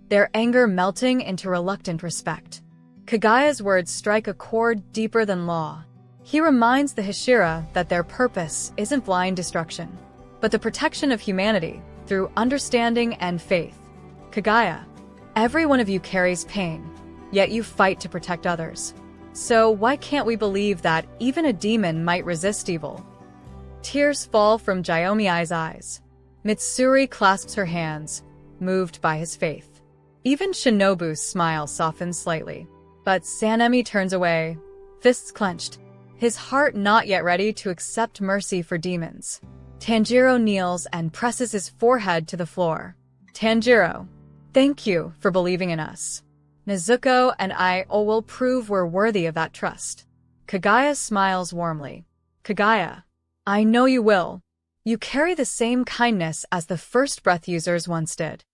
their anger melting into reluctant respect. Kagaya's words strike a chord deeper than law. He reminds the Hashira that their purpose isn't blind destruction, but the protection of humanity through understanding and faith. Kagaya, every one of you carries pain, yet you fight to protect others. So why can't we believe that even a demon might resist evil? Tears fall from Jaomi's eyes. Mitsuri clasps her hands, moved by his faith. Even Shinobu's smile softens slightly. But Sanemi turns away, fists clenched, his heart not yet ready to accept mercy for demons. Tanjiro kneels and presses his forehead to the floor. Tanjiro, thank you for believing in us. Nezuko and I will prove we're worthy of that trust. Kagaya smiles warmly. Kagaya, I know you will. You carry the same kindness as the first breath users once did.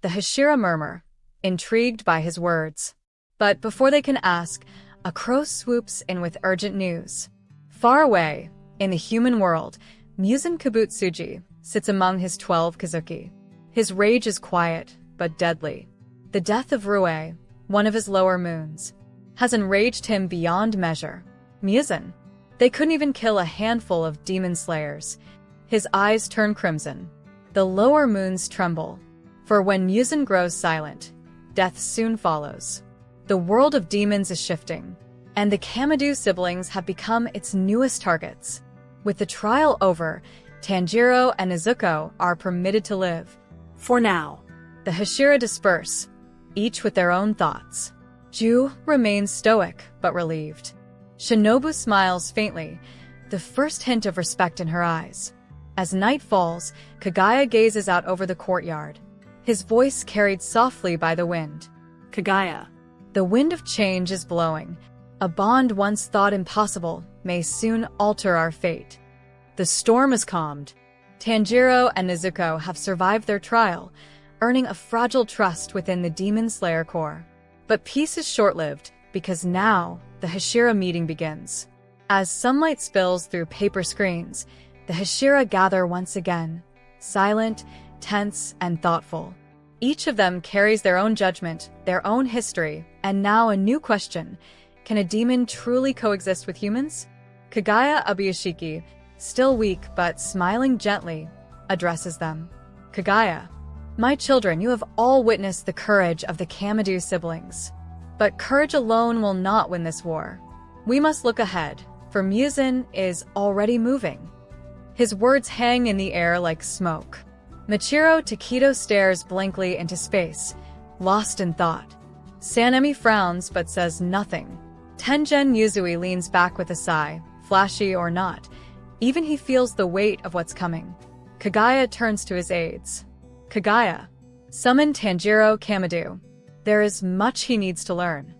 The Hashira murmur, intrigued by his words. But before they can ask, a crow swoops in with urgent news. Far away, in the human world, Mugen Kibutsuji sits among his 12 Kazuki. His rage is quiet, but deadly. The death of Rue, one of his lower moons, has enraged him beyond measure. Mugen, they couldn't even kill a handful of demon slayers. His eyes turn crimson. The lower moons tremble. For when Mugen grows silent, death soon follows. The world of demons is shifting, and the Kamadou siblings have become its newest targets. With the trial over, Tanjiro and Nezuko are permitted to live. For now. The Hashira disperse, each with their own thoughts. Ju remains stoic but relieved. Shinobu smiles faintly, the first hint of respect in her eyes. As night falls, Kagaya gazes out over the courtyard, his voice carried softly by the wind. Kagaya. The wind of change is blowing. A bond once thought impossible may soon alter our fate. The storm is calmed. Tanjiro and Nezuko have survived their trial, earning a fragile trust within the Demon Slayer Corps. But peace is short-lived, because now the Hashira meeting begins. As sunlight spills through paper screens, the Hashira gather once again, silent, tense, and thoughtful. Each of them carries their own judgment, their own history, and now a new question. Can a demon truly coexist with humans? Kagaya Ubuyashiki, still weak but smiling gently, addresses them. Kagaya, my children, you have all witnessed the courage of the Kamadou siblings. But courage alone will not win this war. We must look ahead, for Mugen is already moving. His words hang in the air like smoke. Michiro Takedo stares blankly into space, lost in thought. Sanemi frowns but says nothing. Tengen Yuzui leans back with a sigh, flashy or not. Even he feels the weight of what's coming. Kagaya turns to his aides. Kagaya, summon Tanjiro Kamadou. There is much he needs to learn.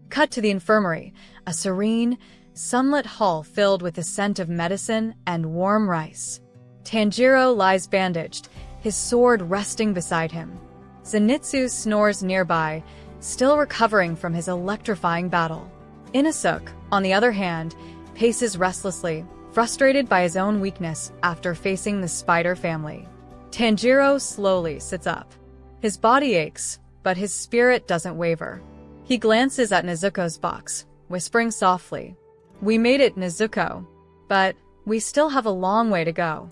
Cut to the infirmary, a serene, sunlit hall filled with the scent of medicine and warm rice. Tanjiro lies bandaged, his sword resting beside him. Zenitsu snores nearby, still recovering from his electrifying battle. Inosuke, on the other hand, paces restlessly, frustrated by his own weakness after facing the spider family. Tanjiro slowly sits up. His body aches, but his spirit doesn't waver. He glances at Nezuko's box, whispering softly, "We made it, Nezuko, but we still have a long way to go."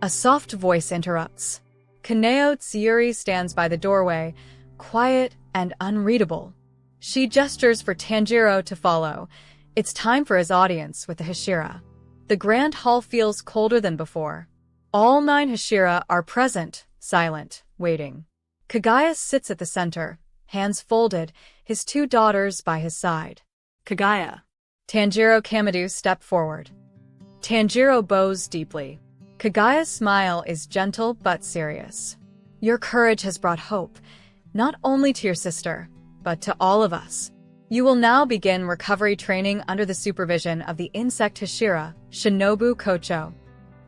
A soft voice interrupts. Kaneo Tsuyuri stands by the doorway, quiet and unreadable. She gestures for Tanjiro to follow. It's time for his audience with the Hashira. The grand hall feels colder than before. All 9 Hashira are present, silent, waiting. Kagaya sits at the center, hands folded, his 2 daughters by his side. Kagaya. Tanjiro Kamadou step forward. Tanjiro bows deeply. Kagaya's smile is gentle but serious. Your courage has brought hope, not only to your sister, but to all of us. You will now begin recovery training under the supervision of the insect Hashira, Shinobu Kocho.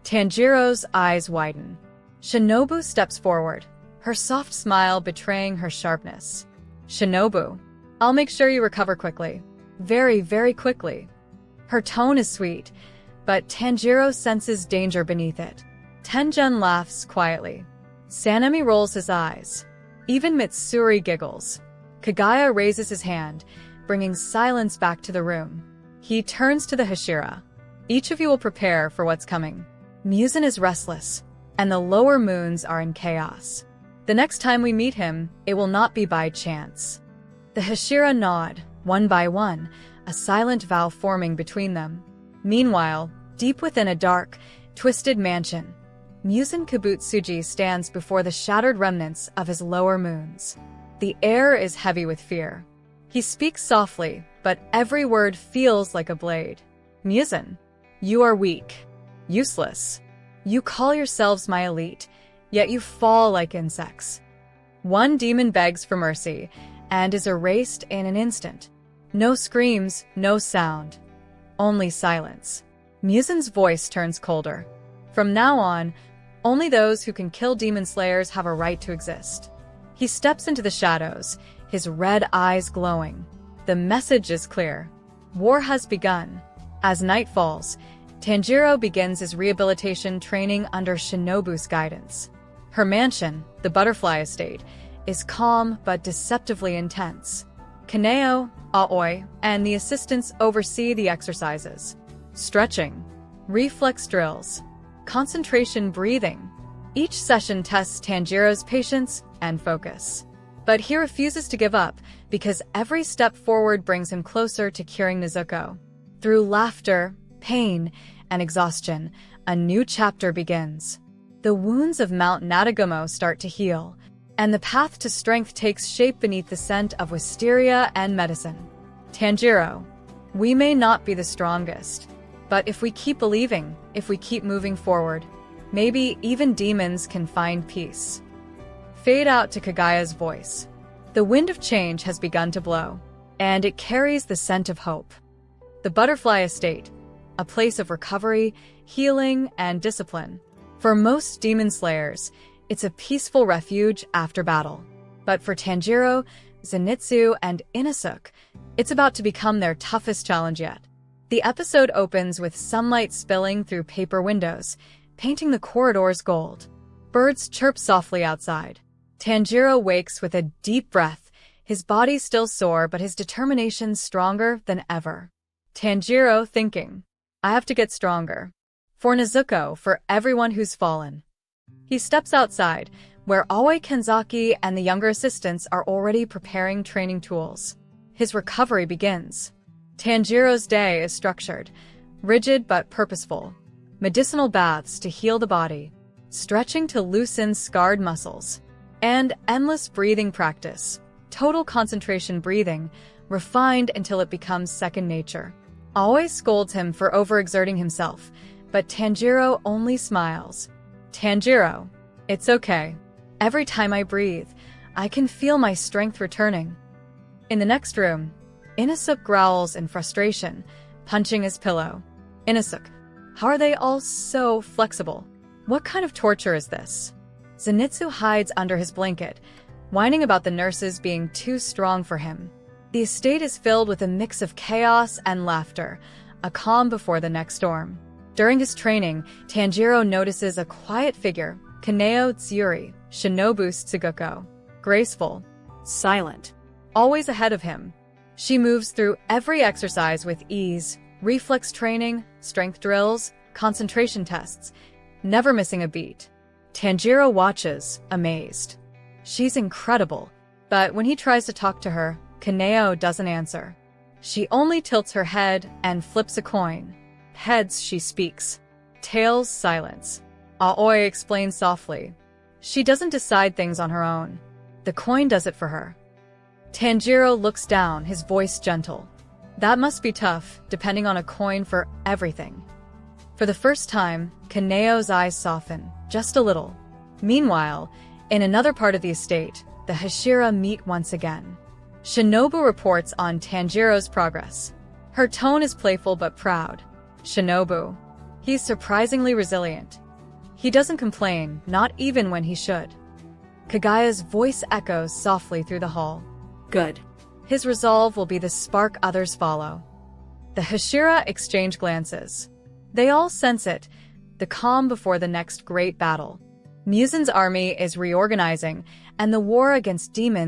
Tanjiro's eyes widen. Shinobu steps forward, her soft smile betraying her sharpness. Shinobu, I'll make sure you recover quickly. Very, very quickly. Her tone is sweet, but Tanjiro senses danger beneath it. Tengen laughs quietly. Sanemi rolls his eyes. Even Mitsuri giggles. Kagaya raises his hand, bringing silence back to the room. He turns to the Hashira. Each of you will prepare for what's coming. Mugen is restless, and the lower moons are in chaos. The next time we meet him, it will not be by chance. The Hashira nod, one by one, a silent vow forming between them. Meanwhile, deep within a dark, twisted mansion, Mugen Kibutsuji stands before the shattered remnants of his lower moons. The air is heavy with fear. He speaks softly, but every word feels like a blade. Mugen, you are weak, useless. You call yourselves my elite, yet you fall like insects. One demon begs for mercy, and is erased in an instant. No screams, no sound. Only silence. Mugen's voice turns colder. From now on, only those who can kill demon slayers have a right to exist. He steps into the shadows, his red eyes glowing. The message is clear. War has begun. As night falls, Tanjiro begins his rehabilitation training under Shinobu's guidance. Her mansion, the Butterfly Estate, is calm but deceptively intense. Kaneo, Aoi, and the assistants oversee the exercises. Stretching, reflex drills, concentration breathing. Each session tests Tanjiro's patience and focus. But he refuses to give up because every step forward brings him closer to curing Nezuko. Through laughter, pain, and exhaustion, a new chapter begins. The wounds of Mount Natagumo start to heal, and the path to strength takes shape beneath the scent of wisteria and medicine. Tanjiro, we may not be the strongest, but if we keep believing, if we keep moving forward, maybe even demons can find peace. Fade out to Kagaya's voice. The wind of change has begun to blow, and it carries the scent of hope. The Butterfly Estate, a place of recovery, healing, and discipline. For most demon slayers, it's a peaceful refuge after battle. But for Tanjiro, Zenitsu, and Inosuke, it's about to become their toughest challenge yet. The episode opens with sunlight spilling through paper windows, painting the corridors gold. Birds chirp softly outside. Tanjiro wakes with a deep breath, his body still sore but his determination stronger than ever. Tanjiro thinking, I have to get stronger. For Nezuko, for everyone who's fallen. He steps outside, where Aoi Kenzaki and the younger assistants are already preparing training tools. His recovery begins. Tanjiro's day is structured, rigid but purposeful. Medicinal baths to heal the body, stretching to loosen scarred muscles, and endless breathing practice, total concentration breathing, refined until it becomes second nature. Aoi scolds him for overexerting himself, but Tanjiro only smiles. Tanjiro, it's okay. Every time I breathe, I can feel my strength returning. In the next room, Inosuke growls in frustration, punching his pillow. Inosuke, how are they all so flexible? What kind of torture is this? Zenitsu hides under his blanket, whining about the nurses being too strong for him. The estate is filled with a mix of chaos and laughter, a calm before the next storm. During his training, Tanjiro notices a quiet figure, Kaneo Tsuyuri, Shinobu's Tsuguko. Graceful, Silent. always ahead of him. She moves through every exercise with ease, reflex training, strength drills, concentration tests, never missing a beat. Tanjiro watches, amazed. She's incredible, but when he tries to talk to her, Kaneo doesn't answer. She only tilts her head and flips a coin. Heads, she speaks. Tails, silence. Aoi explains softly. She doesn't decide things on her own. The coin does it for her. Tanjiro looks down, his voice gentle. That must be tough, depending on a coin for everything. For the first time, Kaneo's eyes soften, just a little. Meanwhile, in another part of the estate, the Hashira meet once again. Shinobu reports on Tanjiro's progress. Her tone is playful but proud. Shinobu. He's surprisingly resilient. He doesn't complain, not even when he should. Kagaya's voice echoes softly through the hall. Good. His resolve will be the spark others follow. The Hashira exchange glances. They all sense it, the calm before the next great battle. Musen's army is reorganizing, and the war against demons